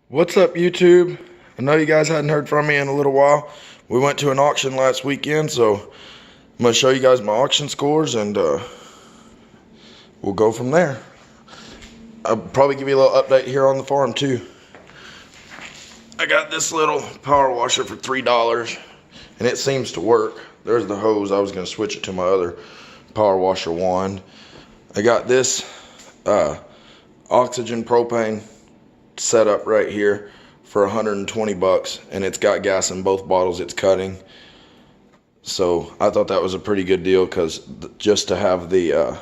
What's up, YouTube? I know you guys hadn't heard from me in a little while. We went to an auction last weekend, so I'm going to show you guys my auction scores, and we'll go from there. I'll probably give you a little update here on the farm, too. I got this little power washer for $3, and it seems to work. There's the hose. I was going to switch it to my other power washer wand. I got this oxygen propane setup right here for 120 bucks, and it's got gas in both bottles it's cutting. So I thought that was a pretty good deal, because just to have the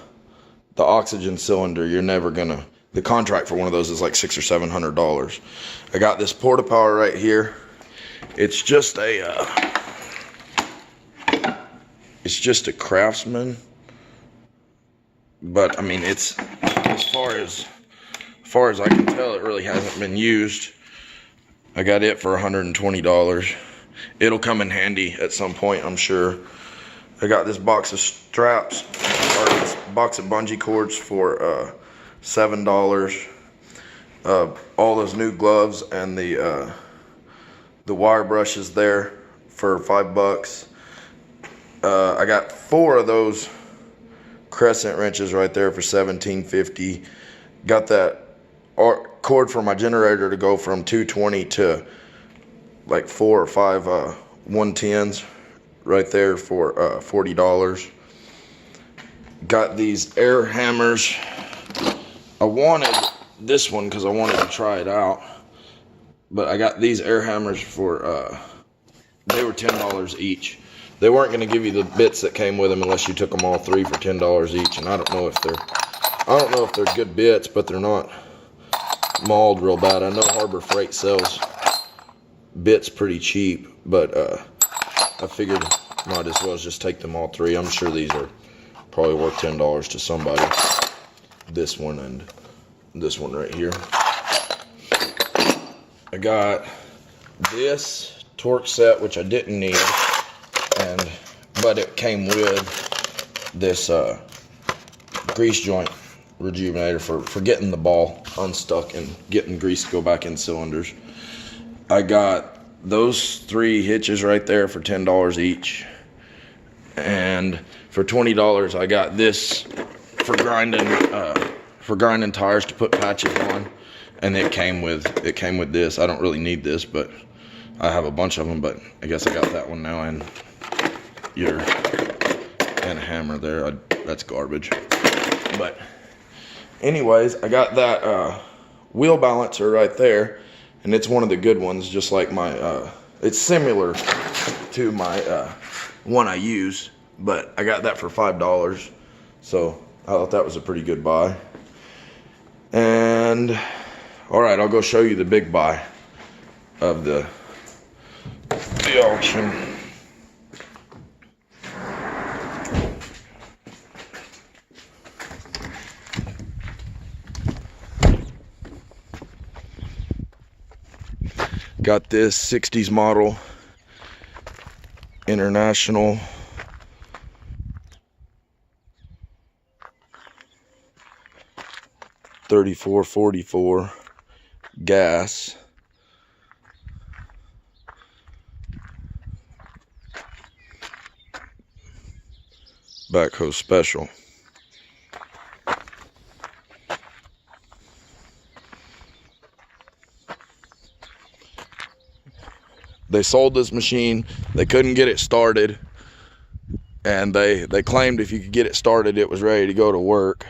oxygen cylinder, you're never gonna, the contract for one of those is like $600 or $700. I got this Porta Power right here. It's just a Craftsman, but I mean, it's, as far as I can tell, it really hasn't been used. I got it for $120. It'll come in handy at some point, I'm sure. I got this box of straps, or this box of bungee cords for $7. All those new gloves and the wire brushes there for $5. I got 4 of those crescent wrenches right there for $17.50. Got that cord for my generator to go from 220 to like 4 or 5 110s right there for $40. Got these air hammers. I wanted this one because I wanted to try it out, but I got these air hammers for they were $10 each. They weren't going to give you the bits that came with them unless you took them all 3 for $10 each, and I don't know if they're good bits, but they're not mauled real bad. I know Harbor Freight sells bits pretty cheap, but I figured might as well just take them all 3. I'm sure these are probably worth $10 to somebody. This one and this one right here. I got this torque set, which I didn't need, but it came with this grease joint rejuvenator for getting the ball unstuck and getting grease to go back in cylinders. I got those 3 hitches right there for $10 each, and for $20 I got this for grinding tires to put patches on, and it came with this. I don't really need this, but I have a bunch of them, but I guess I got that one now, and a hammer there. That's garbage. But anyways, I got that wheel balancer right there, and it's one of the good ones, just like my it's similar to my one I use, but I got that for $5, so I thought that was a pretty good buy. And alright, I'll go show you the big buy of the auction. Got this 60s model International $34.44 gas. Backhoe special. They sold this machine, they couldn't get it started, and they claimed if you could get it started it was ready to go to work.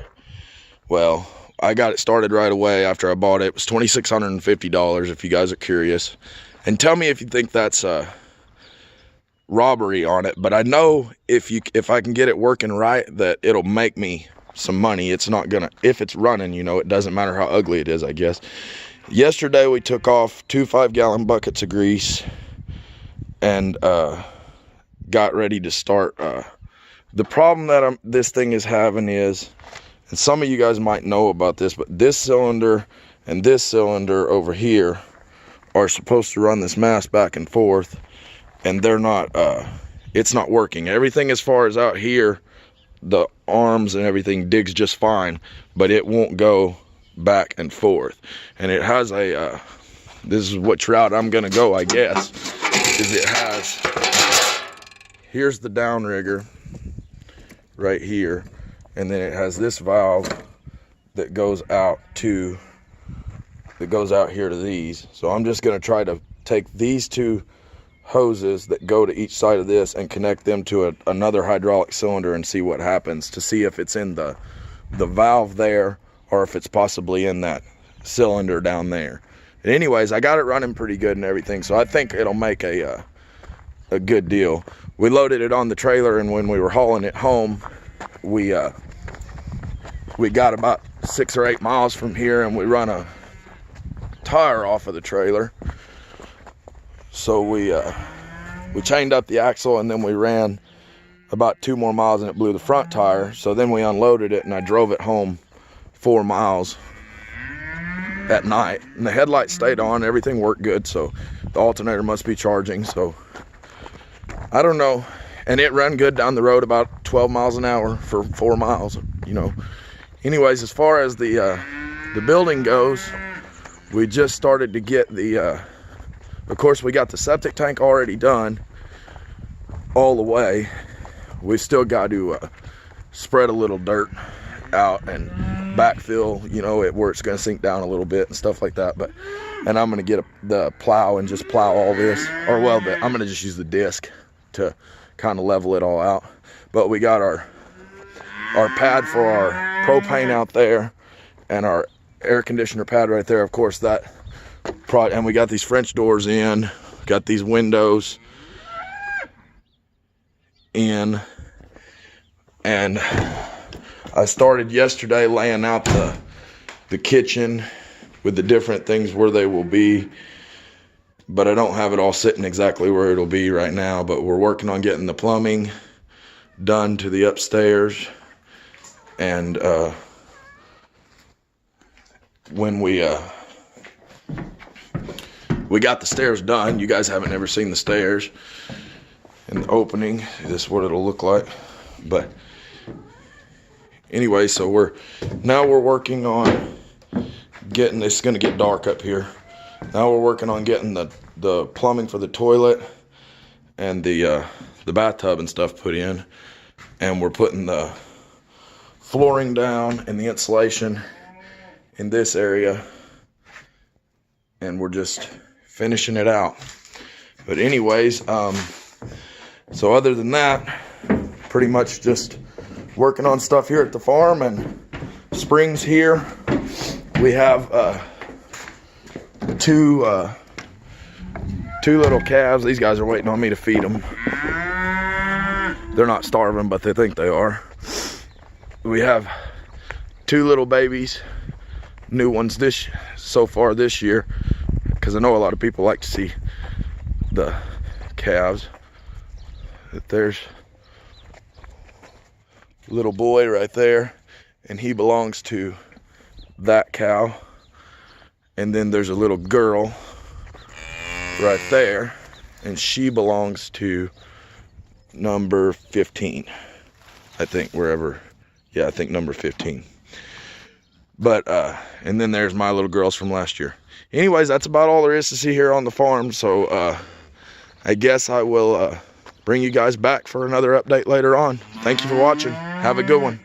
Well, I got it started right away after I bought it. It was $2,650 if you guys are curious. And tell me if you think that's robbery on it, but I know if I can get it working right, that it'll make me some money. It's not gonna, if it's running, you know, it doesn't matter how ugly it is, I guess. Yesterday we took off 2 5-gallon buckets of grease and got ready to start. The problem that this thing is having is, and some of you guys might know about this, but this cylinder and this cylinder over here are supposed to run this mass back and forth, and they're not, it's not working. Everything as far as out here, the arms and everything digs just fine, but it won't go back and forth. And it has a this is which route I'm gonna go, I guess, is it has, here's the downrigger right here, and then it has this valve that goes out here to these. So I'm just gonna try to take these two hoses that go to each side of this and connect them to another hydraulic cylinder and see what happens, to see if it's in the valve there or if it's possibly in that cylinder down there. And anyways, I got it running pretty good and everything, so I think it'll make a good deal. We loaded it on the trailer, and when we were hauling it home, we got about 6 or 8 miles from here, and we run a tire off of the trailer. So we chained up the axle, and then we ran about 2 more miles and it blew the front tire. So then we unloaded it and I drove it home 4 miles at night, and the headlights stayed on, everything worked good, so the alternator must be charging. So I don't know, and it ran good down the road about 12 miles an hour for 4 miles, you know. Anyways, as far as the building goes, we just started to get of course, we got the septic tank already done all the way. We still got to spread a little dirt out and backfill, you know, where it's going to sink down a little bit and stuff like that. And I'm going to get the plow and just plow all this, or well, I'm going to just use the disc to kind of level it all out. But we got our pad for our propane out there, and our air conditioner pad right there. Of course, and we got these French doors in, got these windows in, and I started yesterday laying out the kitchen with the different things where they will be, but I don't have it all sitting exactly where it'll be right now. But we're working on getting the plumbing done to the upstairs, and when we got the stairs done, you guys haven't ever seen the stairs in the opening. This is what it'll look like. But anyway, so we're working on getting, it's going to get dark up here. Now we're working on getting the plumbing for the toilet and the bathtub and stuff put in, and we're putting the flooring down and the insulation in this area, and we're just finishing it out. But anyways, so other than that, pretty much just working on stuff here at the farm. And springs here, we have two little calves. These guys are waiting on me to feed them. They're not starving, but they think they are. We have 2 little babies, new ones so far this year, because I know a lot of people like to see the calves. There's a little boy right there, and he belongs to that cow. And then there's a little girl right there, and she belongs to number 15, I think, I think number 15. But and then there's my little girls from last year. Anyways, that's about all there is to see here on the farm. So I guess I will bring you guys back for another update later on. Thank you for watching. Have a good one.